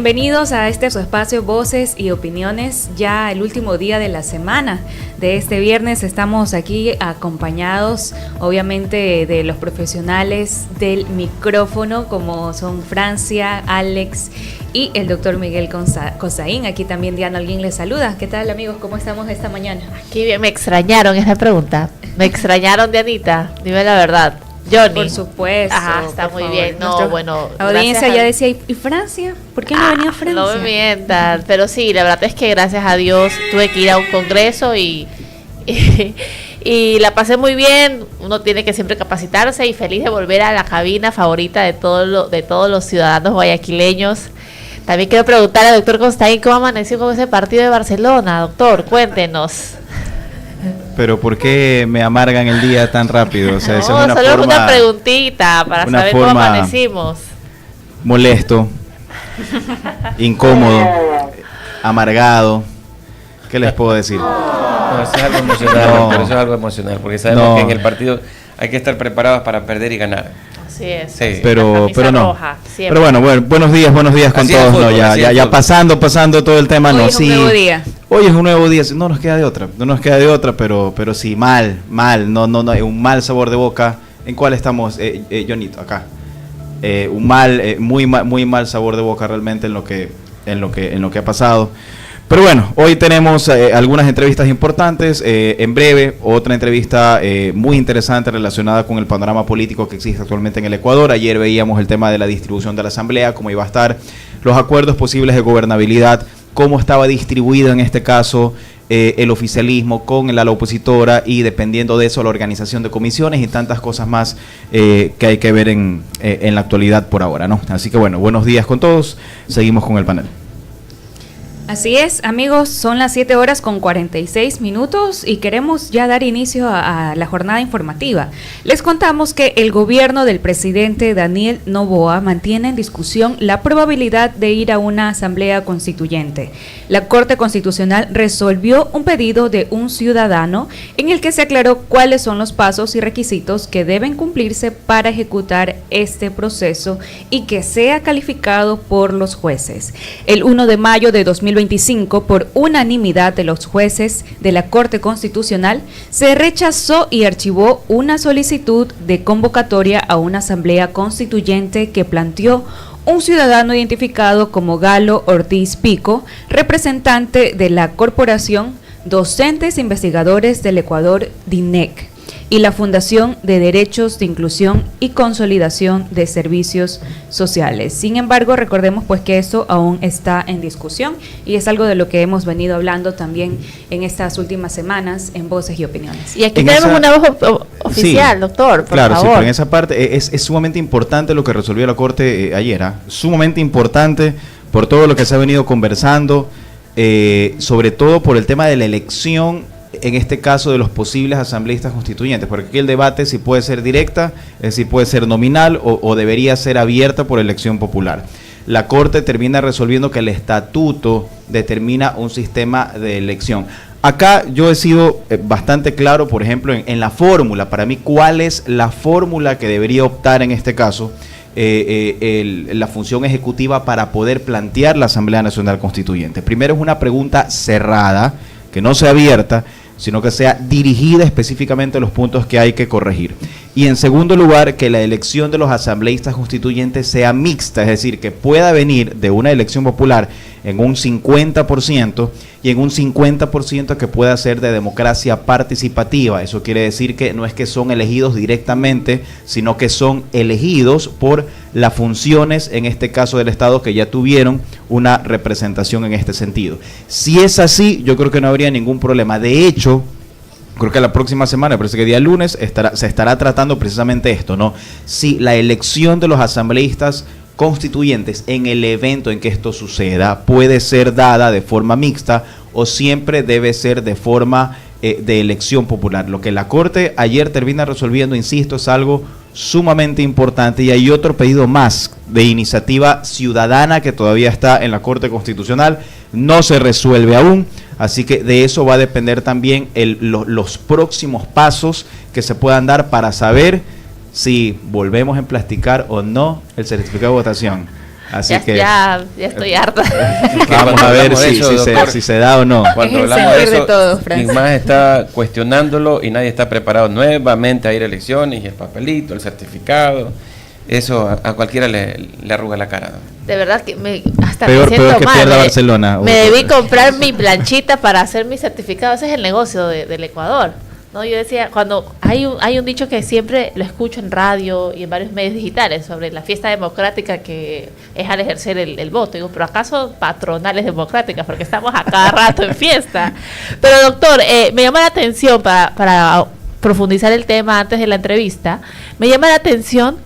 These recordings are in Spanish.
Bienvenidos a su espacio Voces y Opiniones, ya el último día de la semana de este viernes. Estamos aquí acompañados obviamente de los profesionales del micrófono como son Francia, Alex y el doctor Miguel Cosaín. Aquí también Diana Alguín les saluda. ¿Qué tal, amigos? ¿Cómo estamos esta mañana? Aquí bien, me extrañaron esa pregunta. Me extrañaron, Dianita, dime la verdad. Johnny. Por supuesto. Ajá, está muy favor. bien. No, bueno. La audiencia ya decía, ¿y Francia? ¿Por qué no venía Francia? No me mientan, pero sí, la verdad es que gracias a Dios tuve que ir a un congreso y la pasé muy bien. Uno tiene que siempre capacitarse y feliz de volver a la cabina favorita de todos los ciudadanos guayaquileños. También quiero preguntar al doctor Constaín cómo amaneció con ese partido de Barcelona. Doctor, cuéntenos. Pero ¿por qué me amargan el día tan rápido? O sea, No, esa es una solo forma, una preguntita para saber cómo amanecimos. Molesto, incómodo, amargado. ¿Qué les puedo decir? No, eso es algo emocional, pero eso es algo emocional, porque sabemos que en el partido hay que estar preparados para perder y ganar. Así es. Sí. Pero no. Roja, pero bueno, buenos días con así todos. Fútbol, no, ya pasando todo el tema. Hoy no, es un sí. nuevo día. Hoy es un nuevo día. No nos queda de otra, pero sí, mal. No, un mal sabor de boca. ¿En cuál estamos, Jonito? Acá. Muy mal sabor de boca realmente en lo que ha pasado. Pero bueno, hoy tenemos algunas entrevistas importantes. En breve, otra entrevista muy interesante relacionada con el panorama político que existe actualmente en el Ecuador. Ayer veíamos el tema de la distribución de la Asamblea, cómo iba a estar, los acuerdos posibles de gobernabilidad, cómo estaba distribuido en este caso el oficialismo con el ala opositora y dependiendo de eso la organización de comisiones y tantas cosas más que hay que ver en la actualidad por ahora, ¿no? Así que bueno, buenos días con todos. Seguimos con el panel. Así es, amigos, son las 7:46 y queremos ya dar inicio a la jornada informativa. Les contamos que el gobierno del presidente Daniel Noboa mantiene en discusión la probabilidad de ir a una asamblea constituyente. La Corte Constitucional resolvió un pedido de un ciudadano en el que se aclaró cuáles son los pasos y requisitos que deben cumplirse para ejecutar este proceso y que sea calificado por los jueces. El 1 de mayo de 2025, por unanimidad de los jueces de la Corte Constitucional, se rechazó y archivó una solicitud de convocatoria a una asamblea constituyente que planteó un ciudadano identificado como Galo Ortiz Pico, representante de la Corporación Docentes Investigadores del Ecuador, DINEC, y la Fundación de Derechos de Inclusión y Consolidación de Servicios Sociales. Sin embargo, recordemos pues que eso aún está en discusión y es algo de lo que hemos venido hablando también en estas últimas semanas en Voces y Opiniones. Y aquí tenemos una voz oficial, sí, doctor, por claro, favor. Sí, pero en esa parte es sumamente importante lo que resolvió la Corte ayer, sumamente importante por todo lo que se ha venido conversando, sobre todo por el tema de la elección, en este caso de los posibles asambleístas constituyentes, porque aquí el debate si puede ser directa, si puede ser nominal o debería ser abierta por elección popular. La Corte termina resolviendo que el estatuto determina un sistema de elección. Acá yo he sido bastante claro, por ejemplo, en la fórmula, para mí, cuál es la fórmula que debería optar en este caso la función ejecutiva para poder plantear la Asamblea Nacional Constituyente. Primero es una pregunta cerrada, que no sea abierta, sino que sea dirigida específicamente a los puntos que hay que corregir. Y en segundo lugar, que la elección de los asambleístas constituyentes sea mixta, es decir, que pueda venir de una elección popular en un 50% y en un 50% que pueda ser de democracia participativa. Eso quiere decir que no es que son elegidos directamente, sino que son elegidos por las funciones, en este caso del Estado, que ya tuvieron una representación en este sentido. Si es así, yo creo que no habría ningún problema. De hecho, creo que la próxima semana, parece que día lunes, se estará tratando precisamente esto, ¿no? Si la elección de los asambleístas constituyentes en el evento en que esto suceda puede ser dada de forma mixta o siempre debe ser de forma de elección popular. Lo que la Corte ayer termina resolviendo, insisto, es algo sumamente importante y hay otro pedido más de iniciativa ciudadana que todavía está en la Corte Constitucional, no se resuelve aún, así que de eso va a depender también los próximos pasos que se puedan dar para saber si volvemos a emplasticar o no el certificado de votación. Así ya, que ya estoy harta. vamos a ver doctor, si se da o no. Cuando Es el hablamos de sentir de eso, todos, Francis. quien más está cuestionándolo y nadie está preparado nuevamente a ir a elecciones y el papelito, el certificado, eso a cualquiera le arruga la cara. De verdad que hasta Peor me siento que mal. pierda Barcelona. Me debí comprar mi planchita para hacer mi certificado. Ese es el negocio del Ecuador. No, yo decía, cuando hay un dicho que siempre lo escucho en radio y en varios medios digitales sobre la fiesta democrática que es al ejercer el voto. Digo, pero ¿acaso patronales democráticas? Porque estamos a cada rato en fiesta. Pero doctor, me llama la atención para profundizar el tema antes de la entrevista, me llama la atención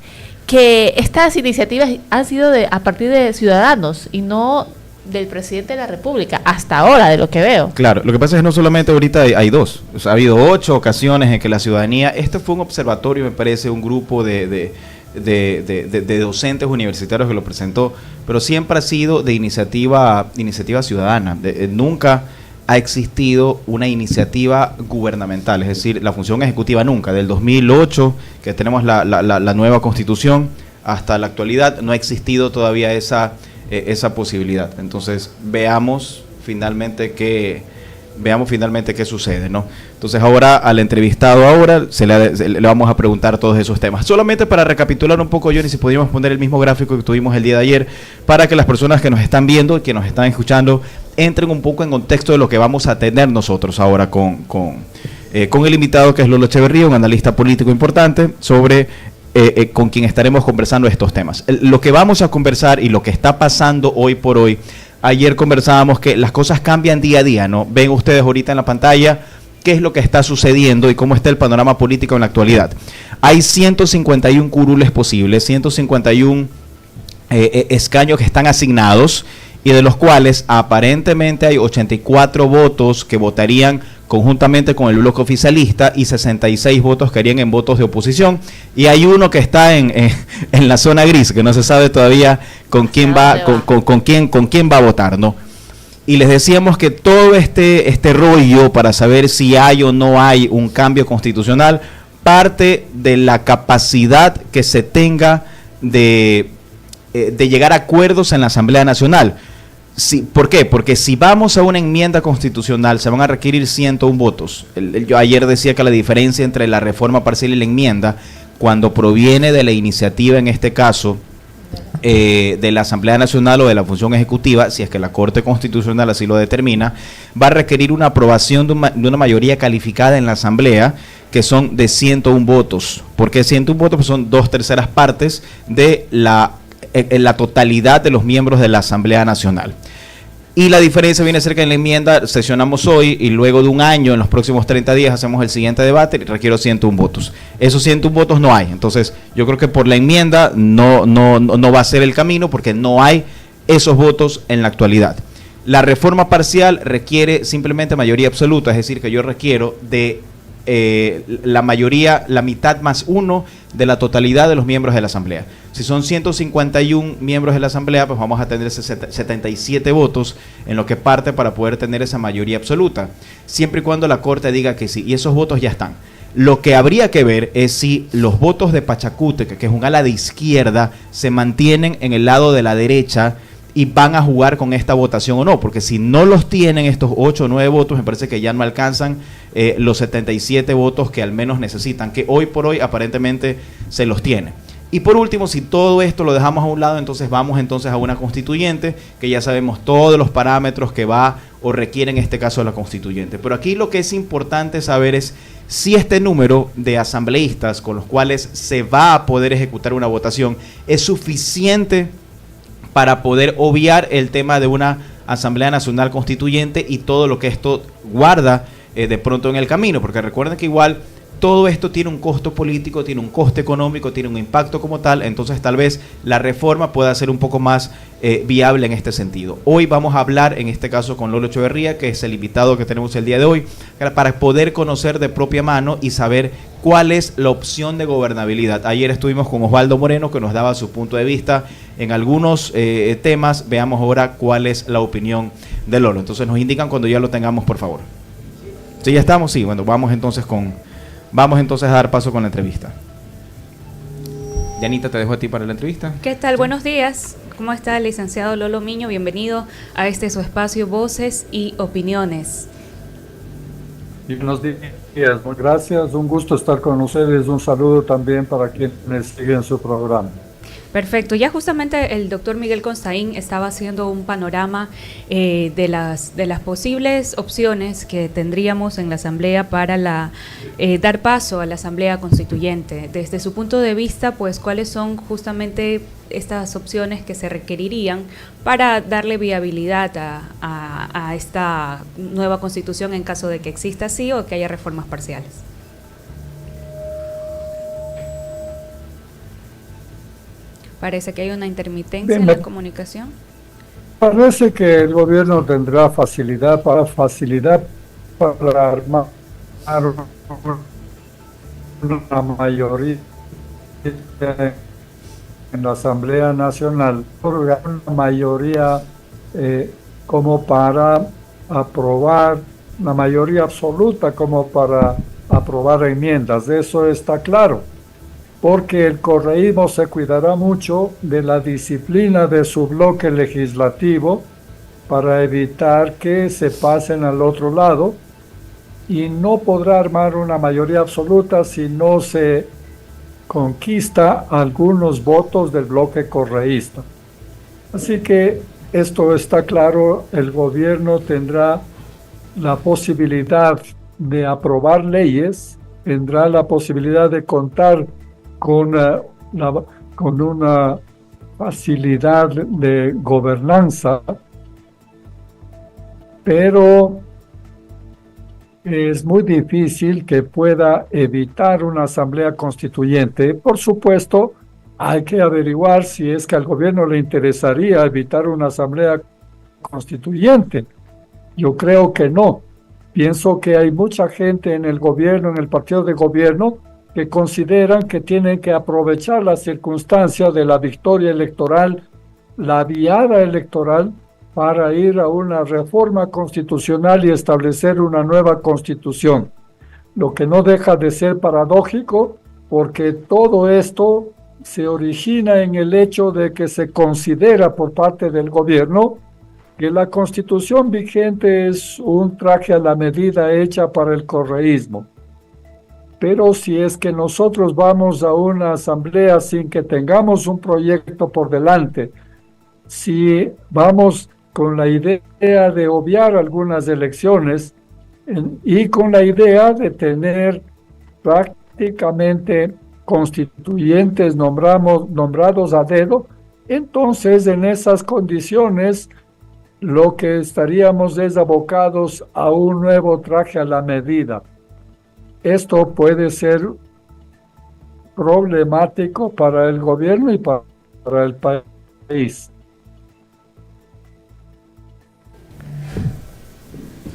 que estas iniciativas han sido a partir de ciudadanos y no del presidente de la República, hasta ahora, de lo que veo. Claro, lo que pasa es que no solamente ahorita hay dos, o sea, ha habido 8 ocasiones en que la ciudadanía, este fue un observatorio, me parece, un grupo de docentes universitarios que lo presentó, pero siempre ha sido de iniciativa ciudadana, nunca ha existido una iniciativa gubernamental, es decir, la función ejecutiva nunca, del 2008, que tenemos la nueva constitución, hasta la actualidad, no ha existido todavía esa posibilidad. Entonces, veamos finalmente qué sucede, ¿no? Entonces, ahora al entrevistado le vamos a preguntar todos esos temas. Solamente para recapitular un poco, Johnny, si podíamos poner el mismo gráfico que tuvimos el día de ayer, para que las personas que nos están viendo y que nos están escuchando entren un poco en contexto de lo que vamos a tener nosotros ahora con el invitado, que es Lolo Echeverría, un analista político importante, sobre con quien estaremos conversando estos temas. Lo que vamos a conversar y lo que está pasando hoy por hoy, ayer conversábamos que las cosas cambian día a día, ¿no? Ven ustedes ahorita en la pantalla qué es lo que está sucediendo y cómo está el panorama político en la actualidad. Hay 151 curules posibles, 151 escaños que están asignados y de los cuales aparentemente hay 84 votos que votarían conjuntamente con el bloque oficialista y 66 votos que harían en votos de oposición, y hay uno que está en la zona gris, que no se sabe todavía con quién va a votar, ¿no? Y les decíamos que todo este rollo para saber si hay o no hay un cambio constitucional parte de la capacidad que se tenga de llegar a acuerdos en la Asamblea Nacional. Sí, ¿por qué? Porque si vamos a una enmienda constitucional se van a requerir 101 votos. Yo ayer decía que la diferencia entre la reforma parcial y la enmienda, cuando proviene de la iniciativa, en este caso, de la Asamblea Nacional o de la función ejecutiva, si es que la Corte Constitucional así lo determina, va a requerir una aprobación de una mayoría calificada en la Asamblea, que son de 101 votos. ¿Por qué 101 votos? Pues son 2/3 partes de la totalidad de los miembros de la Asamblea Nacional. Y la diferencia viene a ser que en la enmienda sesionamos hoy y luego de un año, en los próximos 30 días, hacemos el siguiente debate y requiero 101 votos. Esos 101 votos no hay. Entonces, yo creo que por la enmienda no va a ser el camino, porque no hay esos votos en la actualidad. La reforma parcial requiere simplemente mayoría absoluta, es decir, que yo requiero de la mayoría, la mitad más 1 de la totalidad de los miembros de la Asamblea. Si son 151 miembros de la Asamblea, pues vamos a tener 77 votos en lo que parte para poder tener esa mayoría absoluta, siempre y cuando la Corte diga que sí, y esos votos ya están. Lo que habría que ver es si los votos de Pachacute, que es un ala de izquierda, se mantienen en el lado de la derecha y van a jugar con esta votación o no, porque si no los tienen estos 8 o 9 votos, me parece que ya no alcanzan los 77 votos que al menos necesitan, que hoy por hoy aparentemente se los tiene. Y por último, si todo esto lo dejamos a un lado, entonces vamos a una constituyente, que ya sabemos todos los parámetros que va o requiere en este caso la constituyente. Pero aquí lo que es importante saber es si este número de asambleístas con los cuales se va a poder ejecutar una votación es suficiente para poder obviar el tema de una Asamblea Nacional Constituyente y todo lo que esto guarda de pronto en el camino, porque recuerden que igual todo esto tiene un costo político, tiene un coste económico, tiene un impacto como tal, entonces tal vez la reforma pueda ser un poco más viable en este sentido. Hoy vamos a hablar, en este caso, con Lolo Echeverría, que es el invitado que tenemos el día de hoy, para poder conocer de propia mano y saber cuál es la opción de gobernabilidad. Ayer estuvimos con Osvaldo Moreno, que nos daba su punto de vista en algunos temas. Veamos ahora cuál es la opinión de Lolo. Entonces nos indican cuando ya lo tengamos, por favor. ¿Sí, ya estamos? Sí, bueno, vamos entonces a dar paso con la entrevista. Yanita, te dejo a ti para la entrevista. ¿Qué tal? Buenos días. ¿Cómo está, licenciado Lolo Miño? Bienvenido a este su espacio Voces y Opiniones. Buenos días, gracias, un gusto estar con ustedes, un saludo también para quienes siguen su programa. Perfecto, ya justamente el doctor Miguel Constaín estaba haciendo un panorama de las posibles opciones que tendríamos en la Asamblea para dar paso a la Asamblea Constituyente. Desde su punto de vista, pues, ¿cuáles son justamente estas opciones que se requerirían para darle viabilidad a esta nueva Constitución en caso de que exista así o que haya reformas parciales? Parece que hay una intermitencia en la comunicación. Parece que el gobierno tendrá facilidad para armar una mayoría en la Asamblea Nacional, una mayoría como para aprobar, una mayoría absoluta como para aprobar enmiendas, eso está claro. Porque el correísmo se cuidará mucho de la disciplina de su bloque legislativo para evitar que se pasen al otro lado y no podrá armar una mayoría absoluta si no se conquista algunos votos del bloque correísta. Así que esto está claro, el gobierno tendrá la posibilidad de aprobar leyes, tendrá la posibilidad de contar con una facilidad de gobernanza, pero es muy difícil que pueda evitar una asamblea constituyente. Por supuesto, hay que averiguar si es que al gobierno le interesaría evitar una asamblea constituyente. Yo creo que no. Pienso que hay mucha gente en el gobierno, en el partido de gobierno, que consideran que tienen que aprovechar las circunstancias de la victoria electoral, la viada electoral, para ir a una reforma constitucional y establecer una nueva constitución. Lo que no deja de ser paradójico, porque todo esto se origina en el hecho de que se considera por parte del gobierno que la constitución vigente es un traje a la medida hecha para el correísmo. Pero si es que nosotros vamos a una asamblea sin que tengamos un proyecto por delante, si vamos con la idea de obviar algunas elecciones y con la idea de tener prácticamente constituyentes nombrados a dedo, entonces en esas condiciones lo que estaríamos es abocados a un nuevo traje a la medida. Esto puede ser problemático para el gobierno y para el país.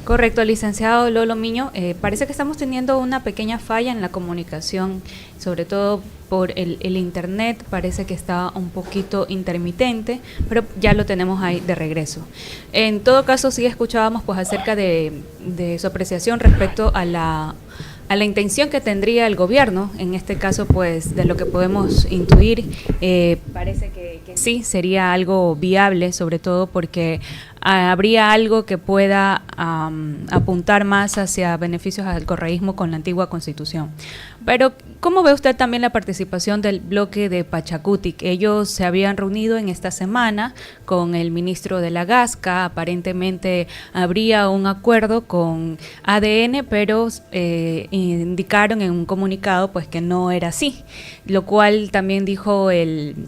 Correcto, licenciado Lolo Miño. Parece que estamos teniendo una pequeña falla en la comunicación, sobre todo por el internet. Parece que está un poquito intermitente, pero ya lo tenemos ahí de regreso. En todo caso, sí escuchábamos pues acerca de su apreciación respecto a la intención que tendría el gobierno. En este caso, pues, de lo que podemos intuir, parece que sí, sería algo viable, sobre todo porque habría algo que pueda apuntar más hacia beneficios al correísmo con la antigua Constitución. Pero, ¿cómo ve usted también la participación del bloque de Pachacutic? Ellos se habían reunido en esta semana con el ministro de la Gasca. Aparentemente habría un acuerdo con ADN, pero indicaron en un comunicado pues que no era así, lo cual también dijo el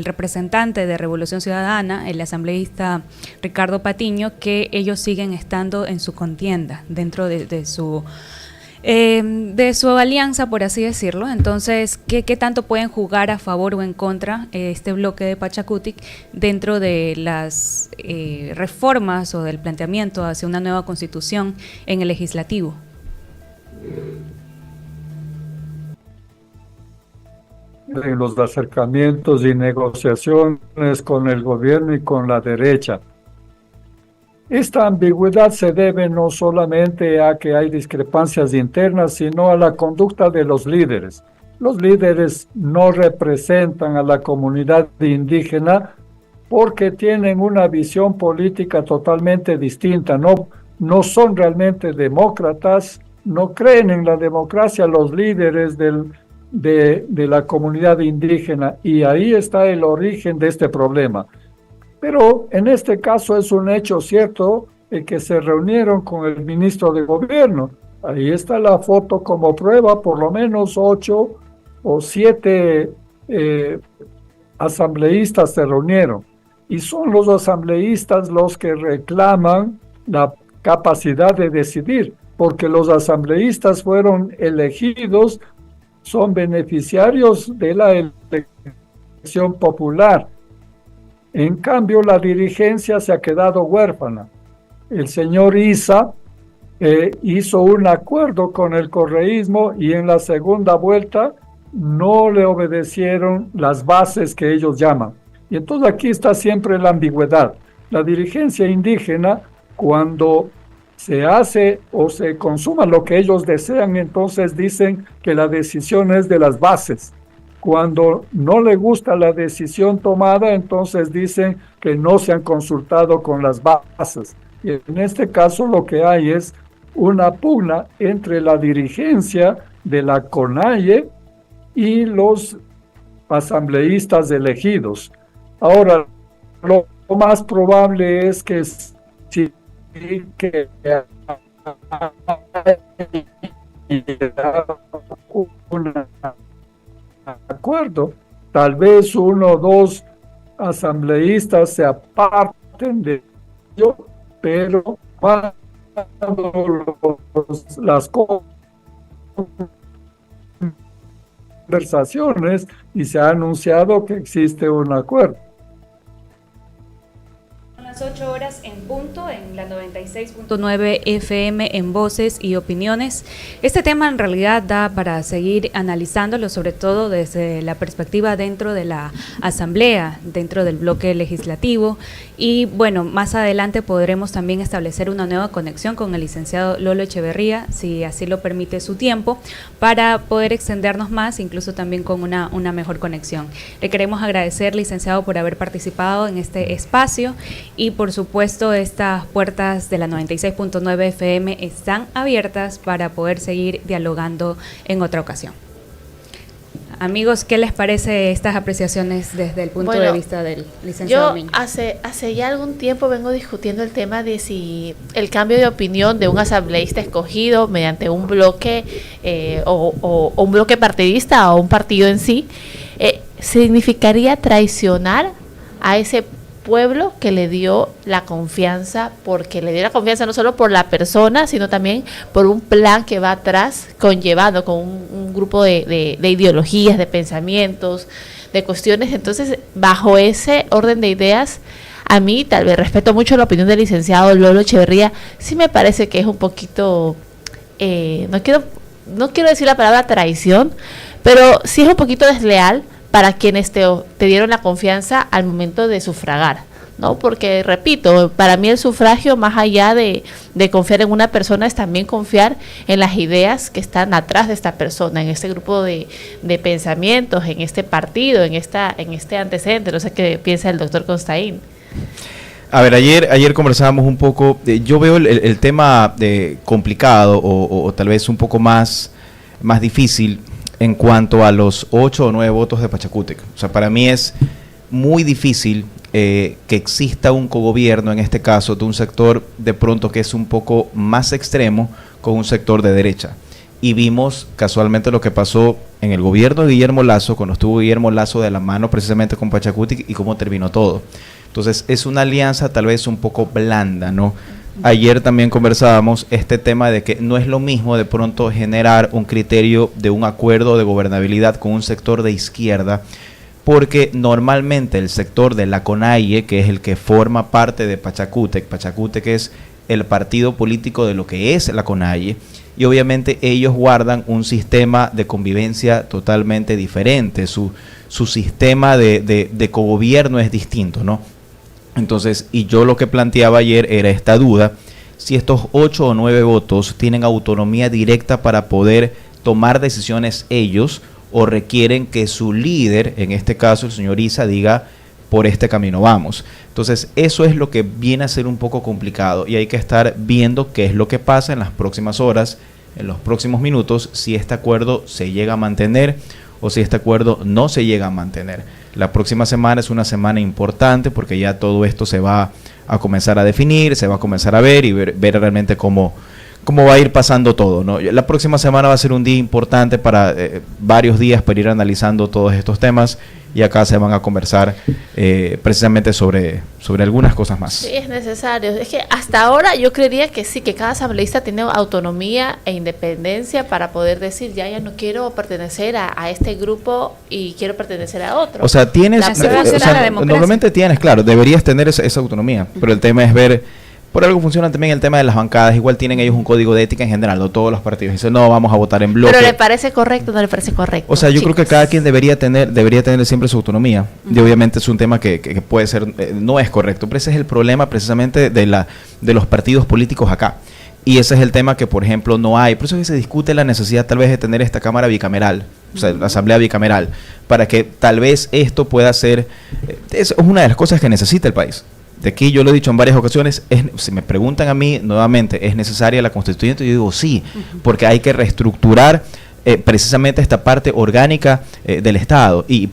representante de Revolución Ciudadana, el asambleísta Ricardo Patiño, que ellos siguen estando en su contienda dentro de su alianza, por así decirlo. Entonces, ¿qué tanto pueden jugar a favor o en contra este bloque de Pachacutic dentro de las reformas o del planteamiento hacia una nueva constitución en el legislativo? En los acercamientos y negociaciones con el gobierno y con la derecha. Esta ambigüedad se debe no solamente a que hay discrepancias internas, sino a la conducta de los líderes. Los líderes no representan a la comunidad indígena porque tienen una visión política totalmente distinta, no son realmente demócratas, no creen en la democracia los líderes de la comunidad indígena, y ahí está el origen de este problema. Pero en este caso es un hecho cierto que se reunieron con el ministro de gobierno. Ahí está la foto como prueba, por lo menos 8 o 7 asambleístas se reunieron. Y son los asambleístas los que reclaman la capacidad de decidir, porque los asambleístas fueron elegidos, son beneficiarios de la elección popular. En cambio, la dirigencia se ha quedado huérfana. El señor Issa hizo un acuerdo con el correísmo y en la segunda vuelta no le obedecieron las bases que ellos llaman. Y entonces aquí está siempre la ambigüedad. La dirigencia indígena, cuando se hace o se consuma lo que ellos desean, entonces dicen que la decisión es de las bases. Cuando no le gusta la decisión tomada, entonces dicen que no se han consultado con las bases. Y en este caso lo que hay es una pugna entre la dirigencia de la CONAIE y los asambleístas elegidos. Ahora, lo más probable es que sí, que un acuerdo, tal vez 1 o 2 asambleístas se aparten de ello, pero las conversaciones y se ha anunciado que existe un acuerdo. Las 8 horas en punto en la 96.9 FM en Voces y Opiniones. Este tema en realidad da para seguir analizándolo, sobre todo desde la perspectiva dentro de la Asamblea, dentro del bloque legislativo. Y bueno, más adelante podremos también establecer una nueva conexión con el licenciado Lolo Echeverría, si así lo permite su tiempo, para poder extendernos más, incluso también con una mejor conexión. Le queremos agradecer, licenciado, por haber participado en este espacio. Y por supuesto, estas puertas de la 96.9 FM están abiertas para poder seguir dialogando en otra ocasión. Amigos, ¿qué les parece estas apreciaciones desde el punto de vista del licenciado Domínguez? Yo hace ya algún tiempo vengo discutiendo el tema de si el cambio de opinión de un asambleísta escogido mediante un bloque o un bloque partidista o un partido en sí, significaría traicionar a ese pueblo que le dio la confianza, porque le dio la confianza no solo por la persona, sino también por un plan que va atrás, conllevando con un grupo de ideologías, de pensamientos, de cuestiones. Entonces, bajo ese orden de ideas, a mí, tal vez respeto mucho la opinión del licenciado Lolo Echeverría, sí me parece que es un poquito, no quiero decir la palabra traición, pero sí es un poquito desleal para quienes te dieron la confianza al momento de sufragar, ¿no? Porque, repito, para mí el sufragio, más allá de confiar en una persona, es también confiar en las ideas que están atrás de esta persona, en este grupo de pensamientos, en este partido, en este antecedente. No sé qué piensa el doctor Constaín. A ver, ayer conversábamos un poco, yo veo el tema complicado o tal vez un poco más difícil en cuanto a los 8 o 9 votos de Pachacútec. O sea, para mí es muy difícil que exista un cogobierno, en este caso, de un sector de pronto que es un poco más extremo con un sector de derecha. Y vimos casualmente lo que pasó en el gobierno de Guillermo Lasso, cuando estuvo Guillermo Lasso de la mano precisamente con Pachacútec, y cómo terminó todo. Entonces, es una alianza tal vez un poco blanda, ¿no? Ayer también conversábamos este tema de que no es lo mismo de pronto generar un criterio de un acuerdo de gobernabilidad con un sector de izquierda, porque normalmente el sector de la CONAIE, que es el que forma parte de Pachacútec es el partido político de lo que es la CONAIE, y obviamente ellos guardan un sistema de convivencia totalmente diferente, su sistema de cogobierno es distinto, ¿no? Entonces, y yo lo que planteaba ayer era esta duda, si estos 8 o 9 votos tienen autonomía directa para poder tomar decisiones ellos, o requieren que su líder, en este caso el señor Issa, diga por este camino vamos. Entonces, eso es lo que viene a ser un poco complicado y hay que estar viendo qué es lo que pasa en las próximas horas, en los próximos minutos, si este acuerdo se llega a mantener o si este acuerdo no se llega a mantener. La próxima semana es una semana importante porque ya todo esto se va a comenzar a definir, se va a comenzar a ver y ver realmente cómo va a ir pasando todo, ¿no? La próxima semana va a ser un día importante para varios días para ir analizando todos estos temas y acá se van a conversar precisamente sobre algunas cosas más. Sí, es necesario. Es que hasta ahora yo creería que sí, que cada asambleísta tiene autonomía e independencia para poder decir, ya no quiero pertenecer a este grupo y quiero pertenecer a otro. O sea, normalmente tienes, claro, deberías tener esa autonomía, pero el tema es ver. Por algo funciona también el tema de las bancadas. Igual tienen ellos un código de ética en general, ¿no? Todos los partidos dicen, no, vamos a votar en bloque. Pero ¿le parece correcto o no le parece correcto? O sea, yo creo que cada quien debería tener siempre su autonomía. Y obviamente es un tema que puede ser, no es correcto. Pero ese es el problema precisamente de los partidos políticos acá. Y ese es el tema que, por ejemplo, no hay. Por eso que se discute la necesidad tal vez de tener esta cámara bicameral, o sea, la asamblea bicameral, para que tal vez esto pueda ser, es una de las cosas que necesita el país. De aquí yo lo he dicho en varias ocasiones, si me preguntan a mí nuevamente, ¿es necesaria la constituyente? Yo digo sí, porque hay que reestructurar precisamente esta parte orgánica del Estado y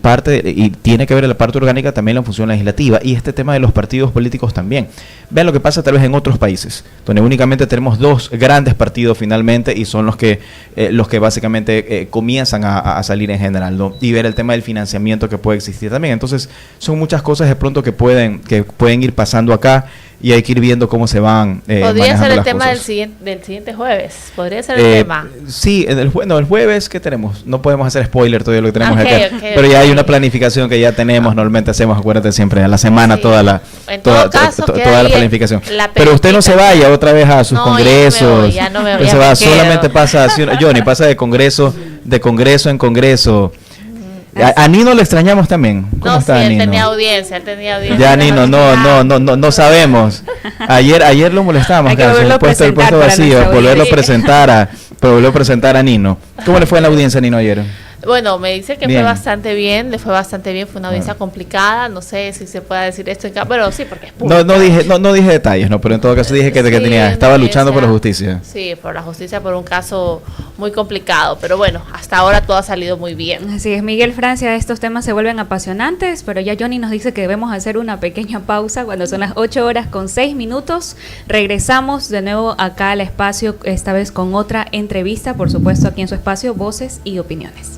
tiene que ver la parte orgánica también la función legislativa y este tema de los partidos políticos también. Vean lo que pasa tal vez en otros países, donde únicamente tenemos dos grandes partidos finalmente y son los que básicamente comienzan a salir en general, ¿no? Y ver el tema del financiamiento que puede existir también. Entonces son muchas cosas de pronto que pueden ir pasando acá y hay que ir viendo cómo se van podría ser el tema del siguiente jueves. Podría ser el tema. Sí, el jueves, ¿qué tenemos? No podemos hacer spoiler todo lo que tenemos acá. Pero ya hay una planificación que ya tenemos. Normalmente hacemos, acuérdate siempre, a la semana toda la planificación. Pero usted no se vaya otra vez a sus congresos. Ya no me voy. Solamente pasa, Johnny, pasa de congreso en congreso. A Nino le extrañamos también. ¿Cómo está Nino? Él tenía audiencia. Ya Nino, no sabemos. Ayer lo molestamos, el puesto vacío, volverlo a presentar a Nino. ¿Cómo le fue en la audiencia a Nino ayer? Bueno, me dice que le fue bastante bien, fue una audiencia complicada, no sé si se puede decir esto en acá, pero sí, porque es pública. No dije detalles, pero en todo caso dije que estaba luchando por la justicia. Sí, por la justicia, por un caso muy complicado, pero bueno, hasta ahora todo ha salido muy bien. Así es, Miguel Francia, estos temas se vuelven apasionantes, pero ya Johnny nos dice que debemos hacer una pequeña pausa cuando son las 8:06. Regresamos de nuevo acá al espacio, esta vez con otra entrevista, por supuesto aquí en su espacio, Voces y Opiniones.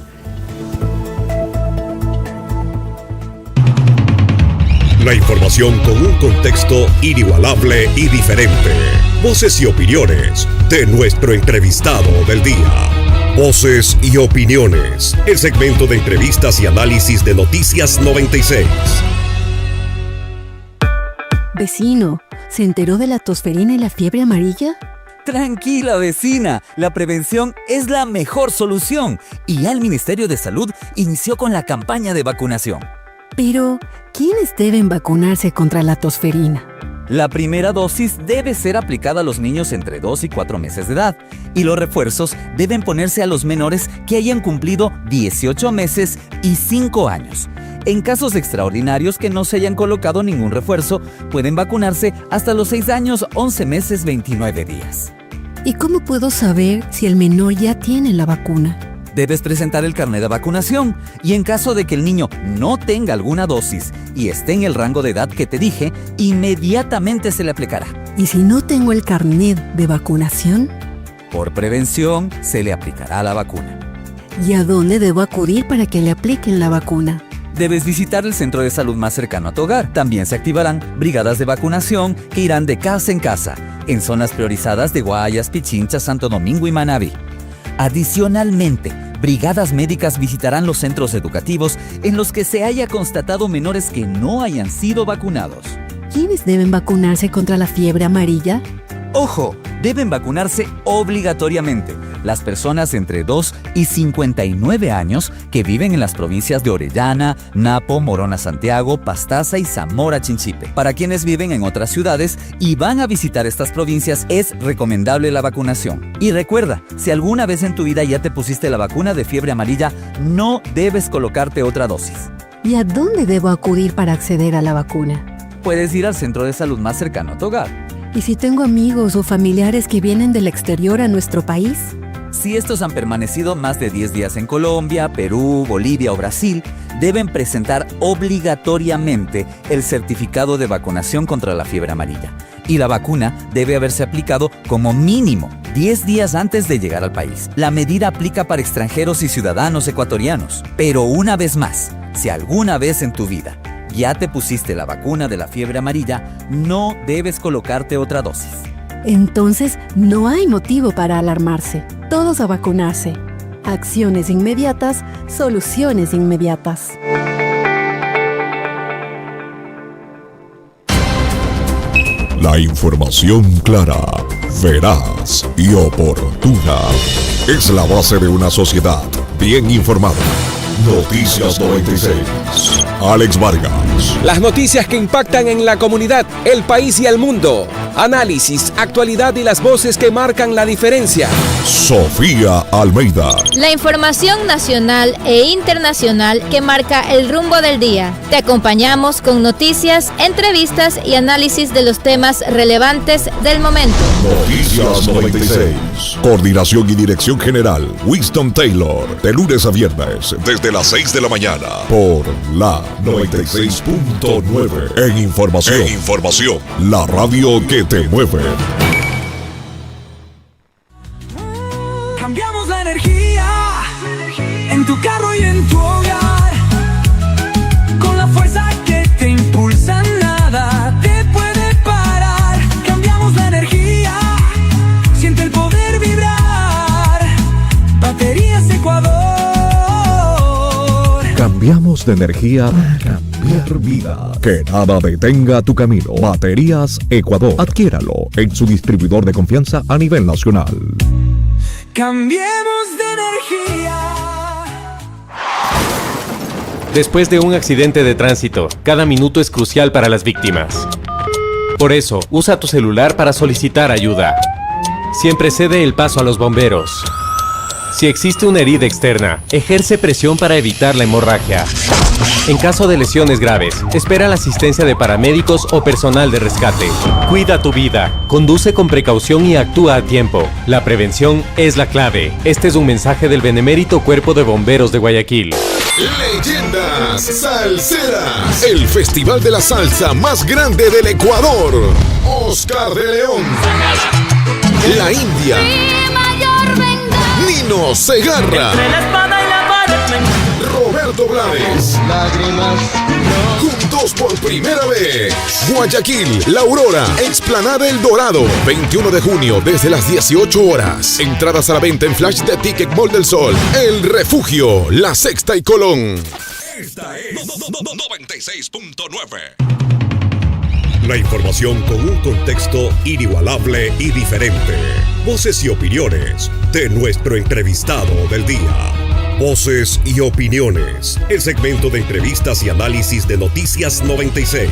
La información con un contexto inigualable y diferente. Voces y opiniones de nuestro entrevistado del día. Voces y opiniones, el segmento de entrevistas y análisis de Noticias 96. Vecino, ¿se enteró de la tosferina y la fiebre amarilla? Tranquila, vecina, la prevención es la mejor solución y ya el Ministerio de Salud inició con la campaña de vacunación. Pero, ¿quiénes deben vacunarse contra la tosferina? La primera dosis debe ser aplicada a los niños entre 2 y 4 meses de edad y los refuerzos deben ponerse a los menores que hayan cumplido 18 meses y 5 años. En casos extraordinarios que no se hayan colocado ningún refuerzo, pueden vacunarse hasta los 6 años, 11 meses, 29 días. ¿Y cómo puedo saber si el menor ya tiene la vacuna? Debes presentar el carnet de vacunación y en caso de que el niño no tenga alguna dosis y esté en el rango de edad que te dije, inmediatamente se le aplicará. ¿Y si no tengo el carnet de vacunación? Por prevención, se le aplicará la vacuna. ¿Y a dónde debo acudir para que le apliquen la vacuna? Debes visitar el centro de salud más cercano a tu hogar. También se activarán brigadas de vacunación que irán de casa en casa, en zonas priorizadas de Guayas, Pichincha, Santo Domingo y Manabí. Adicionalmente, brigadas médicas visitarán los centros educativos en los que se haya constatado menores que no hayan sido vacunados. ¿Quiénes deben vacunarse contra la fiebre amarilla? ¡Ojo! Deben vacunarse obligatoriamente las personas entre 2 y 59 años que viven en las provincias de Orellana, Napo, Morona Santiago, Pastaza y Zamora Chinchipe. Para quienes viven en otras ciudades y van a visitar estas provincias, es recomendable la vacunación. Y recuerda, si alguna vez en tu vida ya te pusiste la vacuna de fiebre amarilla, no debes colocarte otra dosis. ¿Y a dónde debo acudir para acceder a la vacuna? Puedes ir al centro de salud más cercano a tu hogar. ¿Y si tengo amigos o familiares que vienen del exterior a nuestro país? Si estos han permanecido más de 10 días en Colombia, Perú, Bolivia o Brasil, deben presentar obligatoriamente el certificado de vacunación contra la fiebre amarilla. Y la vacuna debe haberse aplicado como mínimo 10 días antes de llegar al país. La medida aplica para extranjeros y ciudadanos ecuatorianos. Pero una vez más, si alguna vez en tu vida ya te pusiste la vacuna de la fiebre amarilla, no debes colocarte otra dosis. Entonces, no hay motivo para alarmarse. Todos a vacunarse. Acciones inmediatas, soluciones inmediatas. La información clara, veraz y oportuna es la base de una sociedad bien informada. Noticias 96. Alex Vargas. Las noticias que impactan en la comunidad, el país y el mundo. Análisis, actualidad y las voces que marcan la diferencia. Sofía Almeida. La información nacional e internacional que marca el rumbo del día. Te acompañamos con noticias, entrevistas y análisis de los temas relevantes del momento. Noticias 96. Coordinación y dirección general, Winston Taylor. De lunes a viernes, desde las 6 de la mañana. Por la 96.9. En información. La radio que te mueve. Cambiamos la energía en tu carro y en tu hogar. Con la fuerza que te impulsa, nada te puede parar. Cambiamos la energía, siente el poder vibrar. Baterías Ecuador. Cambiamos de energía para cambiar vida. Que nada detenga tu camino. Baterías Ecuador. Adquiéralo en su distribuidor de confianza a nivel nacional. Cambiemos de energía. Después de un accidente de tránsito, cada minuto es crucial para las víctimas. Por eso, usa tu celular para solicitar ayuda. Siempre cede el paso a los bomberos. Si existe una herida externa, ejerce presión para evitar la hemorragia. En caso de lesiones graves, espera la asistencia de paramédicos o personal de rescate. Cuida tu vida, conduce con precaución y actúa a tiempo. La prevención es la clave. Este es un mensaje del Benemérito Cuerpo de Bomberos de Guayaquil. Leyendas Salseras. El festival de la salsa más grande del Ecuador. Oscar de León. La India. Nino Segarra. Roberto Blades. Juntos por primera vez. Guayaquil, La Aurora, Explanada El Dorado. 21 de junio desde las 18 horas. Entradas a la venta en Flash de Ticket Mall del Sol. El Refugio, La Sexta y Colón. Esta es 96.9. La información con un contexto inigualable y diferente. Voces y opiniones de nuestro entrevistado del día. Voces y opiniones. El segmento de entrevistas y análisis de Noticias 96.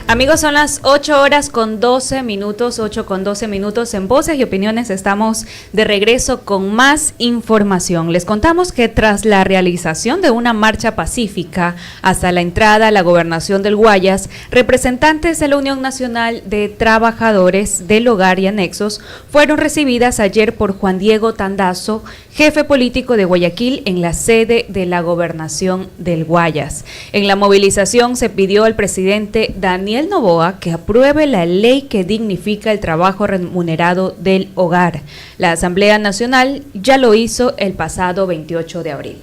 Amigos, son las 8 horas con 12 minutos, 8 con 12 minutos en Voces y Opiniones. Estamos de regreso con más información. Les contamos que tras la realización de una marcha pacífica hasta la entrada a la gobernación del Guayas, representantes de la Unión Nacional de Trabajadores del Hogar y Anexos fueron recibidas ayer por Juan Diego Tandazo, jefe político de Guayaquil, en la sede de la gobernación del Guayas. En la movilización se pidió al presidente Daniel Noboa que apruebe la ley que dignifica el trabajo remunerado del hogar. La Asamblea Nacional ya lo hizo el pasado 28 de abril.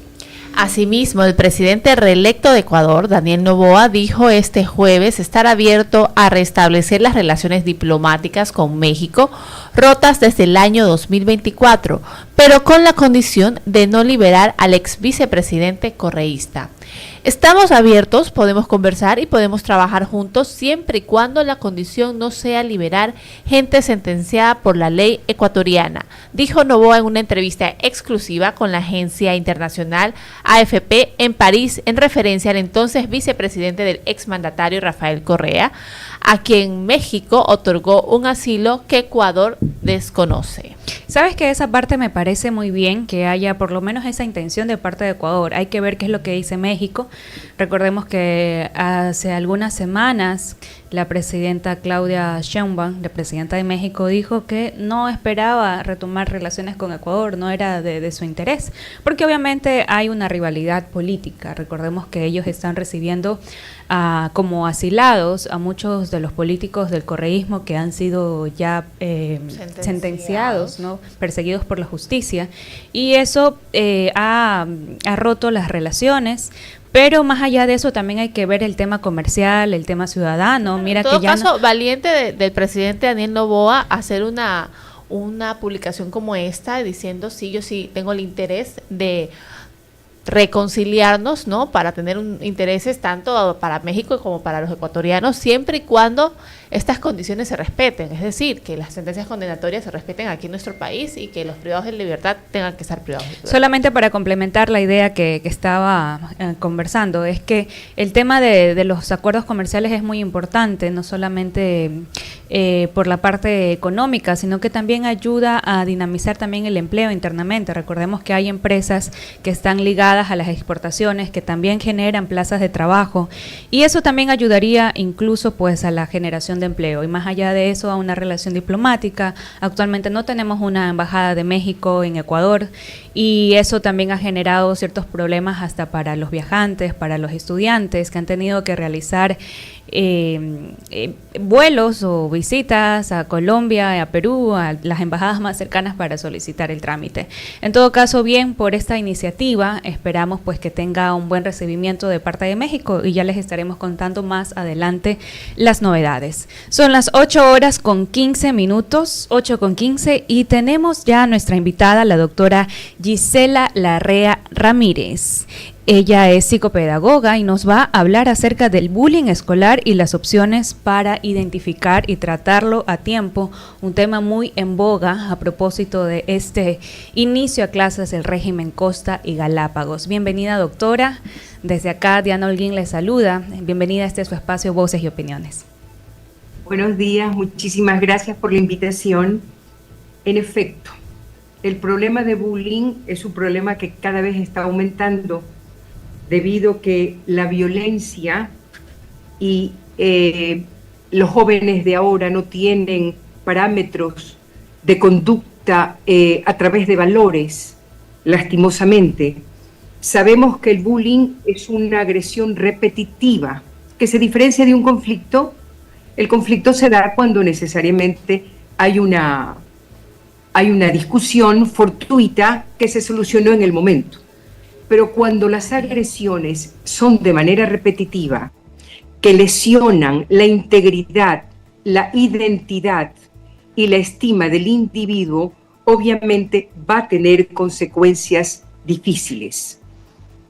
Asimismo, el presidente reelecto de Ecuador, Daniel Noboa, dijo este jueves estar abierto a restablecer las relaciones diplomáticas con México, rotas desde el año 2024, pero con la condición de no liberar al ex vicepresidente correísta. Estamos abiertos, podemos conversar y podemos trabajar juntos siempre y cuando la condición no sea liberar gente sentenciada por la ley ecuatoriana, dijo Noboa en una entrevista exclusiva con la agencia internacional AFP en París, en referencia al entonces vicepresidente del exmandatario Rafael Correa, a quien México otorgó un asilo que Ecuador desconoce. Sabes que esa parte me parece muy bien, que haya por lo menos esa intención de parte de Ecuador. Hay que ver qué es lo que dice México. Recordemos que hace algunas semanas la presidenta Claudia Sheinbaum, la presidenta de México, dijo que no esperaba retomar relaciones con Ecuador, no era de su interés, porque obviamente hay una rivalidad política. Recordemos que ellos están recibiendo como asilados a muchos de los políticos del correísmo que han sido ya sentenciados, ¿no? Perseguidos por la justicia, y eso ha roto las relaciones. Pero más allá de eso también hay que ver el tema comercial, el tema ciudadano. Mira, en todo que ya caso, valiente del presidente Daniel Noboa hacer una publicación como esta diciendo sí, yo sí tengo el interés de reconciliarnos, ¿no? Para tener intereses tanto para México como para los ecuatorianos, siempre y cuando estas condiciones se respeten, es decir, que las sentencias condenatorias se respeten aquí en nuestro país y que los privados de libertad tengan que estar privados de libertad. Solamente para complementar la idea que estaba conversando, es que el tema de los acuerdos comerciales es muy importante, no solamente por la parte económica, sino que también ayuda a dinamizar también el empleo internamente. Recordemos que hay empresas que están ligadas a las exportaciones, que también generan plazas de trabajo, y eso también ayudaría incluso pues a la generación de empleo, y más allá de eso a una relación diplomática. Actualmente no tenemos una embajada de México en Ecuador, y eso también ha generado ciertos problemas hasta para los viajantes, para los estudiantes que han tenido que realizar vuelos o visitas a Colombia, a Perú, a las embajadas más cercanas para solicitar el trámite. En todo caso, bien por esta iniciativa, esperamos pues que tenga un buen recibimiento de parte de México, y ya les estaremos contando más adelante las novedades. Son las 8:15, 8:15, y tenemos ya a nuestra invitada, la doctora Gisela Larrea Ramírez. Ella es psicopedagoga y nos va a hablar acerca del bullying escolar y las opciones para identificar y tratarlo a tiempo, un tema muy en boga a propósito de este inicio a clases del régimen Costa y Galápagos. Bienvenida, doctora. Desde acá, Diana Holguín le saluda. Bienvenida a su espacio Voces y Opiniones. Buenos días, muchísimas gracias por la invitación. En efecto, el problema de bullying es un problema que cada vez está aumentando, debido a que la violencia y los jóvenes de ahora no tienen parámetros de conducta a través de valores, lastimosamente. Sabemos que el bullying es una agresión repetitiva que se diferencia de un conflicto. El conflicto se da cuando necesariamente hay una discusión fortuita que se solucionó en el momento. Pero cuando las agresiones son de manera repetitiva, que lesionan la integridad, la identidad y la estima del individuo, obviamente va a tener consecuencias difíciles.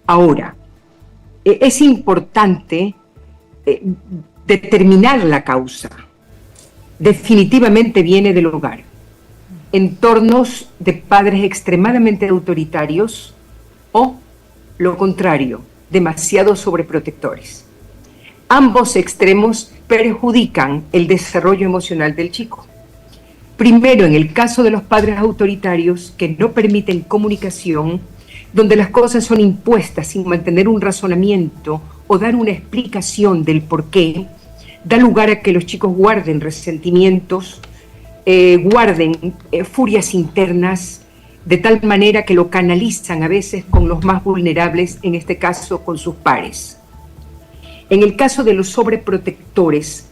Ahora, es importante determinar la causa. Definitivamente viene del hogar. Entornos de padres extremadamente autoritarios o lo contrario, demasiado sobreprotectores. Ambos extremos perjudican el desarrollo emocional del chico. Primero, en el caso de los padres autoritarios que no permiten comunicación, donde las cosas son impuestas sin mantener un razonamiento o dar una explicación del por qué, da lugar a que los chicos guarden resentimientos, guarden furias internas, de tal manera que lo canalizan a veces con los más vulnerables, en este caso con sus pares. En el caso de los sobreprotectores,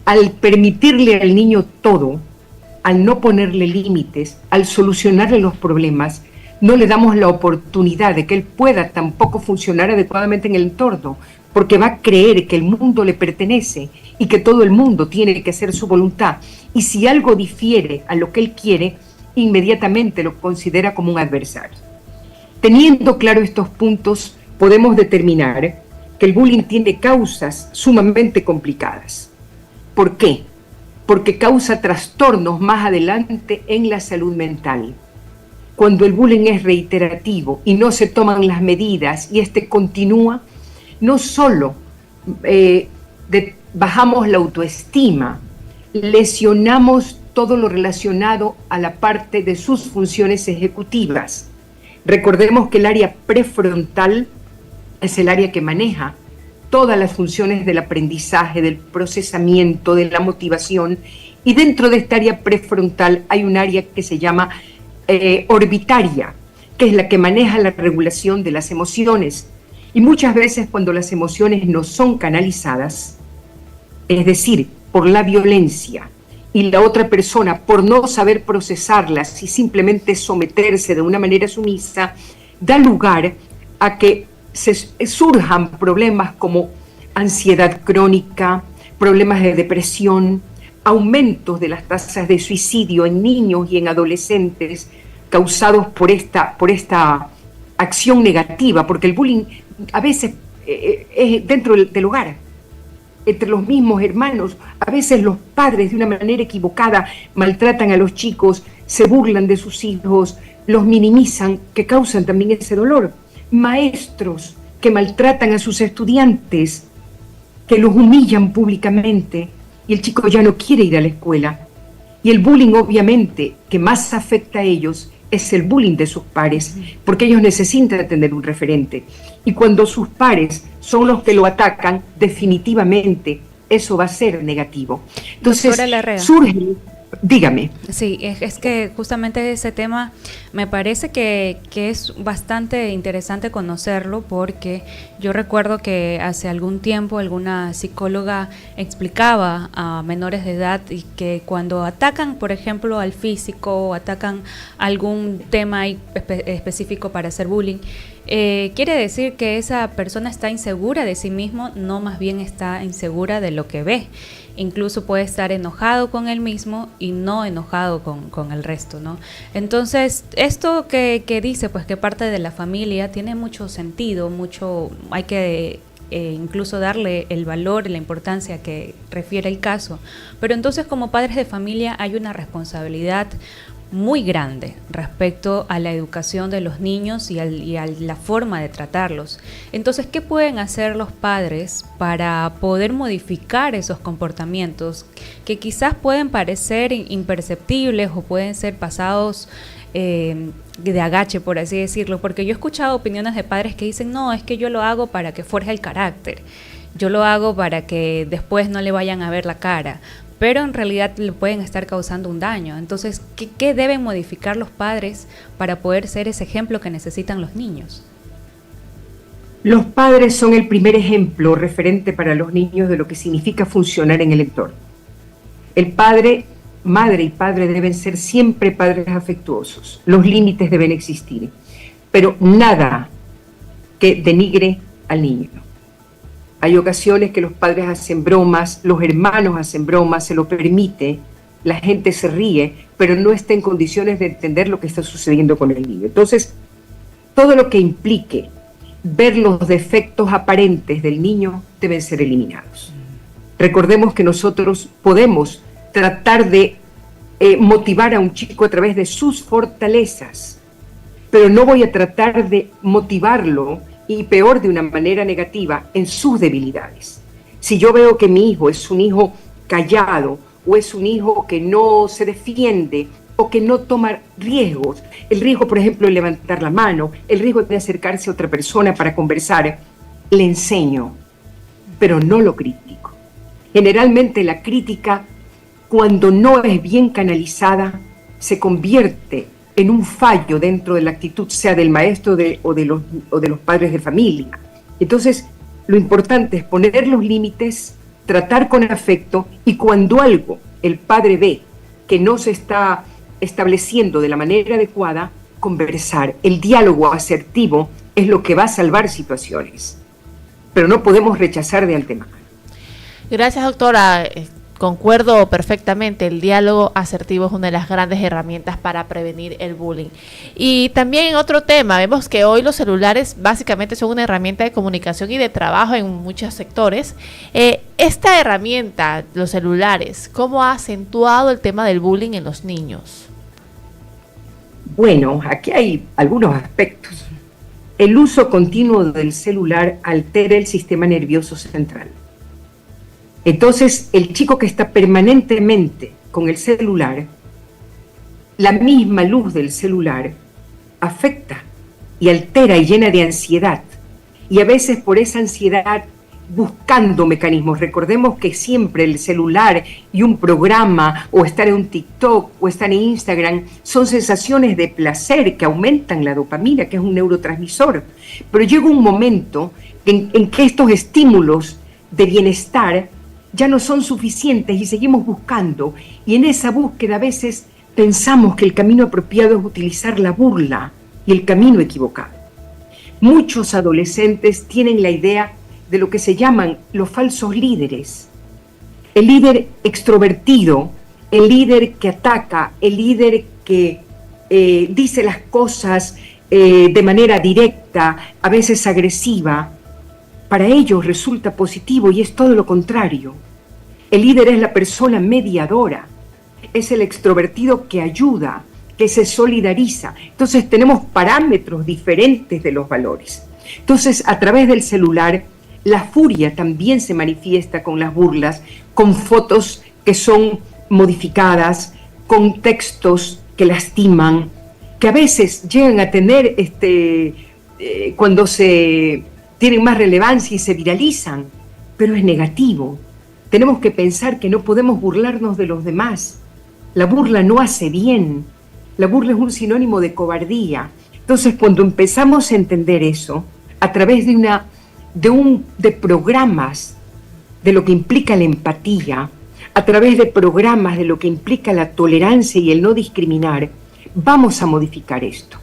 al permitirle al niño todo, al no ponerle límites, al solucionarle los problemas, no le damos la oportunidad de que él pueda tampoco funcionar adecuadamente en el entorno, porque va a creer que el mundo le pertenece y que todo el mundo tiene que hacer su voluntad. Y si algo difiere a lo que él quiere, inmediatamente lo considera como un adversario. Teniendo claro estos puntos, podemos determinar que el bullying tiene causas sumamente complicadas. ¿Por qué? Porque causa trastornos más adelante en la salud mental. Cuando el bullying es reiterativo y no se toman las medidas y este continúa, no solo bajamos la autoestima, lesionamos todo lo relacionado a la parte de sus funciones ejecutivas. Recordemos que el área prefrontal es el área que maneja todas las funciones del aprendizaje, del procesamiento, de la motivación, y dentro de esta área prefrontal hay un área que se llama orbitaria, que es la que maneja la regulación de las emociones. Y muchas veces cuando las emociones no son canalizadas, es decir, por la violencia, y la otra persona por no saber procesarlas y simplemente someterse de una manera sumisa, da lugar a que surjan problemas como ansiedad crónica, problemas de depresión, aumentos de las tasas de suicidio en niños y en adolescentes causados por esta acción negativa, porque el bullying a veces es dentro del hogar, entre los mismos hermanos. A veces los padres de una manera equivocada maltratan a los chicos, se burlan de sus hijos, los minimizan, que causan también ese dolor. Maestros que maltratan a sus estudiantes, que los humillan públicamente y el chico ya no quiere ir a la escuela. Y el bullying, obviamente, que más afecta a ellos es el bullying de sus pares, porque ellos necesitan tener un referente. Y cuando sus pares son los que lo atacan, definitivamente eso va a ser negativo. Entonces, surge... Dígame. Sí, es que justamente ese tema me parece que es bastante interesante conocerlo, porque yo recuerdo que hace algún tiempo alguna psicóloga explicaba a menores de edad y que cuando atacan, por ejemplo, al físico o atacan algún tema específico para hacer bullying, quiere decir que esa persona está insegura de sí mismo, no, más bien está insegura de lo que ve. Incluso puede estar enojado con él mismo y no enojado con el resto, ¿no? Entonces, esto que dice, pues que parte de la familia tiene mucho sentido, hay que incluso darle el valor y la importancia que refiere el caso. Pero entonces, como padres de familia, hay una responsabilidad muy grande respecto a la educación de los niños y a la forma de tratarlos. Entonces, ¿qué pueden hacer los padres para poder modificar esos comportamientos que quizás pueden parecer imperceptibles o pueden ser pasados de agache, por así decirlo? Porque yo he escuchado opiniones de padres que dicen, no, es que yo lo hago para que forje el carácter, yo lo hago para que después no le vayan a ver la cara, pero en realidad le pueden estar causando un daño. Entonces, ¿qué deben modificar los padres para poder ser ese ejemplo que necesitan los niños? Los padres son el primer ejemplo referente para los niños de lo que significa funcionar en el entorno. El padre, madre y padre deben ser siempre padres afectuosos. Los límites deben existir, pero nada que denigre al niño. Hay ocasiones que los padres hacen bromas, los hermanos hacen bromas, se lo permite, la gente se ríe, pero no está en condiciones de entender lo que está sucediendo con el niño. Entonces, todo lo que implique ver los defectos aparentes del niño deben ser eliminados. Recordemos que nosotros podemos tratar de motivar a un chico a través de sus fortalezas, pero no voy a tratar de motivarlo, y peor, de una manera negativa, en sus debilidades. Si yo veo que mi hijo es un hijo callado, o es un hijo que no se defiende, o que no toma riesgos, el riesgo, por ejemplo, de levantar la mano, el riesgo de acercarse a otra persona para conversar, le enseño, pero no lo critico. Generalmente la crítica, cuando no es bien canalizada, se convierte en un fallo dentro de la actitud, sea del maestro o de los padres de familia. Entonces, lo importante es poner los límites, tratar con afecto, y cuando algo el padre ve que no se está estableciendo de la manera adecuada, conversar. El diálogo asertivo es lo que va a salvar situaciones, pero no podemos rechazar de antemano. Gracias, doctora. concuerdo perfectamente, el diálogo asertivo es una de las grandes herramientas para prevenir el bullying. Y también en otro tema, vemos que hoy los celulares básicamente son una herramienta de comunicación y de trabajo en muchos sectores. Esta herramienta, los celulares, ¿cómo ha acentuado el tema del bullying en los niños? Bueno, aquí hay algunos aspectos. El uso continuo del celular altera el sistema nervioso central. Entonces, el chico que está permanentemente con el celular, la misma luz del celular afecta y altera y llena de ansiedad. Y a veces por esa ansiedad buscando mecanismos. Recordemos que siempre el celular y un programa, o estar en un TikTok, o estar en Instagram, son sensaciones de placer que aumentan la dopamina, que es un neurotransmisor. Pero llega un momento en que estos estímulos de bienestar ya no son suficientes y seguimos buscando. Y en esa búsqueda a veces pensamos que el camino apropiado es utilizar la burla y el camino equivocado. Muchos adolescentes tienen la idea de lo que se llaman los falsos líderes. El líder extrovertido, el líder que ataca, el líder que dice las cosas de manera directa, a veces agresiva, para ellos resulta positivo y es todo lo contrario. El líder es la persona mediadora, es el extrovertido que ayuda, que se solidariza. Entonces tenemos parámetros diferentes de los valores. Entonces, a través del celular, la furia también se manifiesta con las burlas, con fotos que son modificadas, con textos que lastiman, que a veces llegan a tener, cuando se tienen más relevancia y se viralizan, pero es negativo. Tenemos que pensar que no podemos burlarnos de los demás. La burla no hace bien. La burla es un sinónimo de cobardía. Entonces, cuando empezamos a entender eso, a través de programas de lo que implica la empatía, a través de programas de lo que implica la tolerancia y el no discriminar, vamos a modificar esto.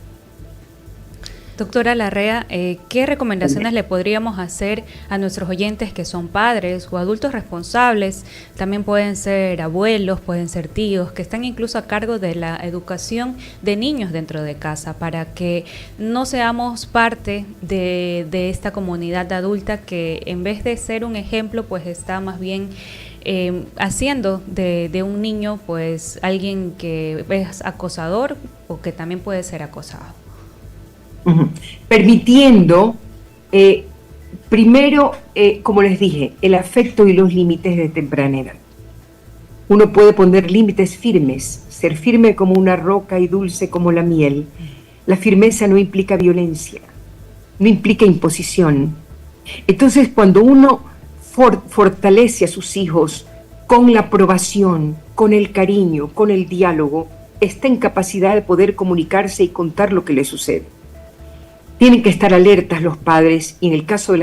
Doctora Larrea, ¿qué recomendaciones le podríamos hacer a nuestros oyentes que son padres o adultos responsables? También pueden ser abuelos, pueden ser tíos, que están incluso a cargo de la educación de niños dentro de casa, para que no seamos parte de esta comunidad adulta que en vez de ser un ejemplo, pues está más bien haciendo de un niño pues alguien que es acosador o que también puede ser acosado? Permitiendo, primero, como les dije, el afecto y los límites de temprana edad. Uno puede poner límites firmes, ser firme como una roca y dulce como la miel. La firmeza no implica violencia, no implica imposición. Entonces, cuando uno fortalece a sus hijos con la aprobación, con el cariño, con el diálogo, está en capacidad de poder comunicarse y contar lo que le sucede. Tienen que estar alertas los padres y en el caso de